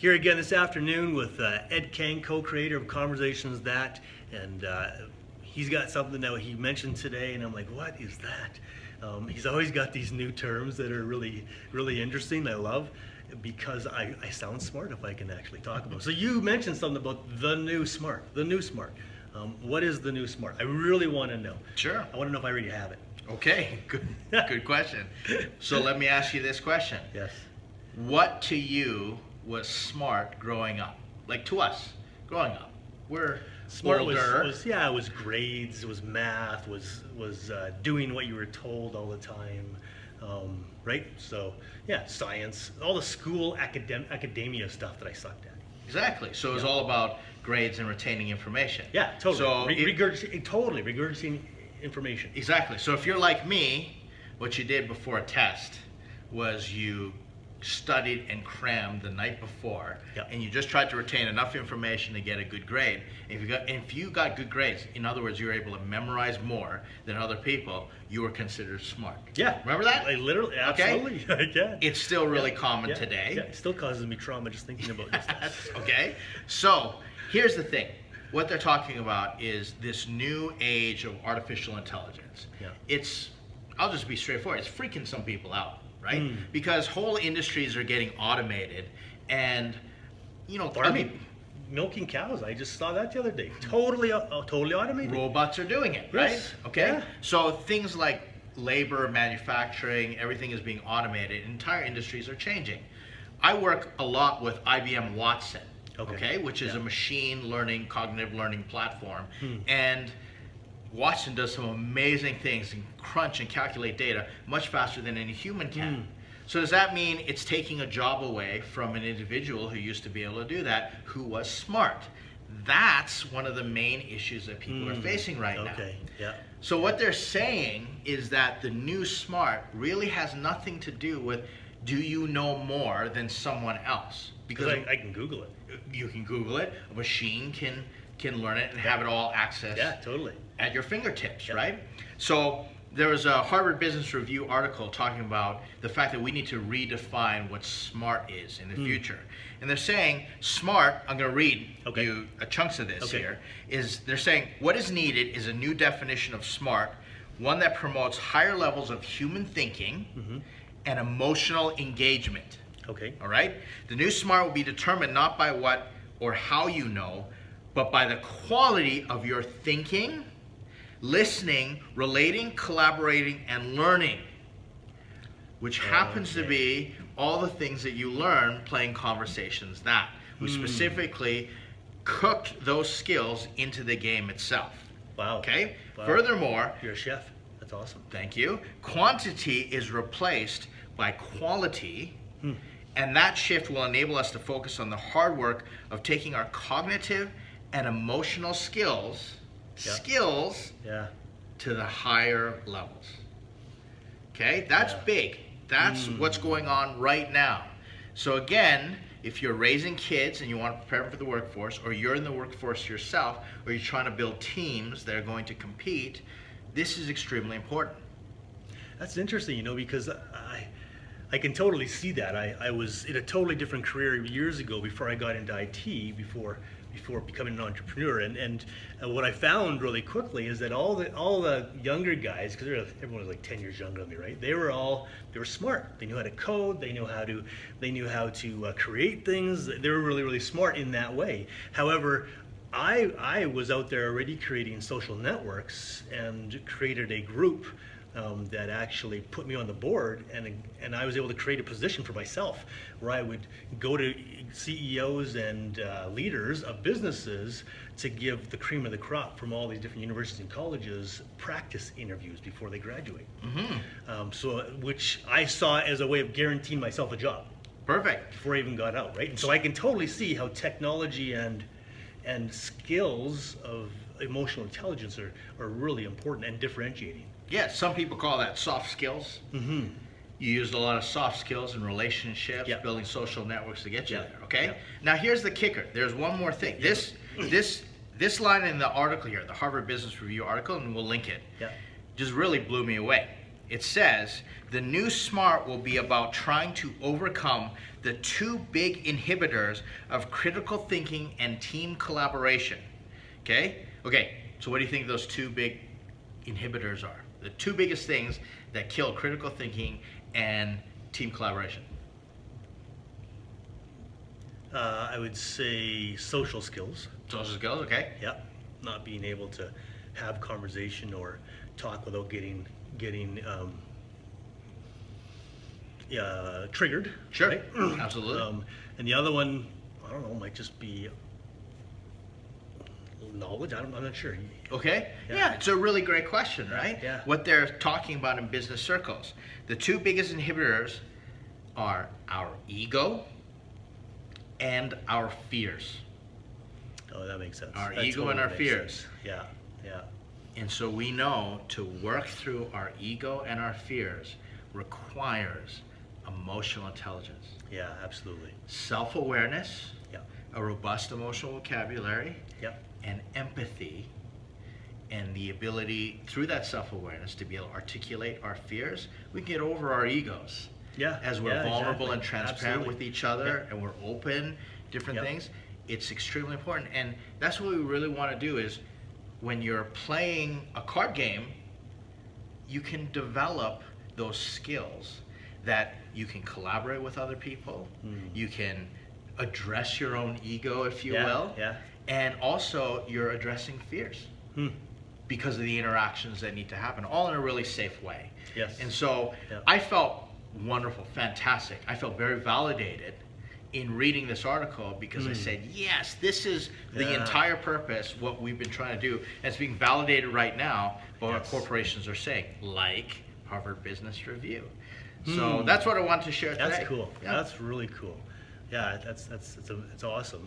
Here again this afternoon with Ed Kang, co-creator of Conversations That, and he's got something that he mentioned today, and I'm like, what is that? He's always got these new terms that are really, really interesting. I love because I sound smart if I can actually talk about them. So you mentioned something about the new smart. What is the new smart? I really want to know. Sure. I want to know if I already have it. Okay, good question. So let me ask you this question. Yes. What to you was smart growing up? Like to us, growing up. We're Smart older. was grades, it was math, was doing what you were told all the time, right? So yeah, science, all the school academia stuff that I sucked at. Exactly. So it was all about grades and retaining information. Yeah, totally. So Regurgitating information. Exactly. So if you're like me, what you did before a test was you studied and crammed the night before, Yep. and you just tried to retain enough information to get a good grade. If you got good grades, in other words, you were able to memorize more than other people, you were considered smart. Yeah. Remember that? I literally, absolutely. Okay. Yeah. It's still really common today. Yeah, it still causes me trauma just thinking about this stuff. Okay. So here's the thing. What they're talking about is this new age of artificial intelligence. Yeah. I'll just be straightforward. It's freaking some people out, right? Because whole industries are getting automated, and Farming, milking cows. I just saw that the other day. Totally automated. robots are doing it, right? Yes. Okay. Yeah. So things like labor, manufacturing, everything is being automated. Entire industries are changing. I work a lot with IBM Watson, which is a machine learning, cognitive learning platform. And Watson does some amazing things and crunch and calculate data much faster than any human can. So does that mean it's taking a job away from an individual who used to be able to do that, who was smart? That's one of the main issues that people are facing right now. Okay, yeah. So what they're saying is that the new smart really has nothing to do with, do you know more than someone else? Because I can Google it. You can Google it. A machine can learn it and have it all accessed totally. at your fingertips, right? So there was a Harvard Business Review article talking about the fact that we need to redefine what smart is in the future. And they're saying smart, I'm going to read you chunks of this here, is they're saying what is needed is a new definition of smart, one that promotes higher levels of human thinking and emotional engagement. Okay. All right? The new smart will be determined not by what or how you know, but by the quality of your thinking, listening, relating, collaborating, and learning, which happens to be all the things that you learn playing Conversations That. We specifically cooked those skills into the game itself. Wow. Okay? Wow. Furthermore, You're a chef. That's awesome. thank you, quantity is replaced by quality, and that shift will enable us to focus on the hard work of taking our cognitive and emotional skills to the higher levels. Okay, that's big. That's what's going on right now. So again, if you're raising kids and you want to prepare them for the workforce, or you're in the workforce yourself, or you're trying to build teams that are going to compete, this is extremely important. That's interesting, because I can totally see that. I was in a totally different career years ago before I got into IT, before becoming an entrepreneur, and what I found really quickly is that all the younger guys, because everyone was like 10 years younger than me, right? They were smart. They knew how to code. They knew how to create things. They were really, really smart in that way. However, I was out there already creating social networks and created a group that actually put me on the board, and I was able to create a position for myself where I would go to CEOs and leaders of businesses to give the cream of the crop from all these different universities and colleges practice interviews before they graduate. Which I saw as a way of guaranteeing myself a job. Perfect. Before I even got out, right? And so I can totally see how technology and skills of emotional intelligence are really important and differentiating. Yeah, some people call that soft skills. You used a lot of soft skills in relationships, building social networks to get you there, okay? Now here's the kicker. There's one more thing. This line in the article here, the Harvard Business Review article, and we'll link it, just really blew me away. it says, the new SMART will be about trying to overcome the two big inhibitors of critical thinking and team collaboration. Okay? Okay, so what do you think those two big inhibitors are? The two biggest things that kill critical thinking and team collaboration. I would say social skills. Social skills, okay? Yeah, not being able to have conversation or talk without getting triggered. Sure, right? absolutely. And the other one, I don't know, might just be knowledge. I'm not sure. Okay. Yeah. Yeah, it's a really great question, right? Yeah. What they're talking about in business circles. The two biggest inhibitors are our ego and our fears. Oh, that makes sense. Our That ego and our makes fears. sense. Yeah, yeah. And so we know to work through our ego and our fears requires emotional intelligence, Yeah, absolutely. self-awareness, Yeah, a robust emotional vocabulary, yeah, and empathy, and the ability through that self-awareness to be able to articulate our fears. We can get over our egos yeah. as we're yeah, vulnerable exactly. and transparent Absolutely. with each other, and we're open, different Yep. things. It's extremely important, and that's what we really want to do. Is when you're playing a card game, you can develop those skills that you can collaborate with other people, you can address your own ego, if you Yeah, will, yeah. and also you're addressing fears because of the interactions that need to happen, all in a really safe way. Yes. And so Yeah. I felt wonderful, fantastic. I felt very validated in reading this article because I said, yes, this is the Yeah. entire purpose, what we've been trying to do. And it's being validated right now by what Yes. corporations are saying, like Harvard Business Review. So that's what I wanted to share today. That's cool. Yeah. That's really cool. Yeah, it's awesome.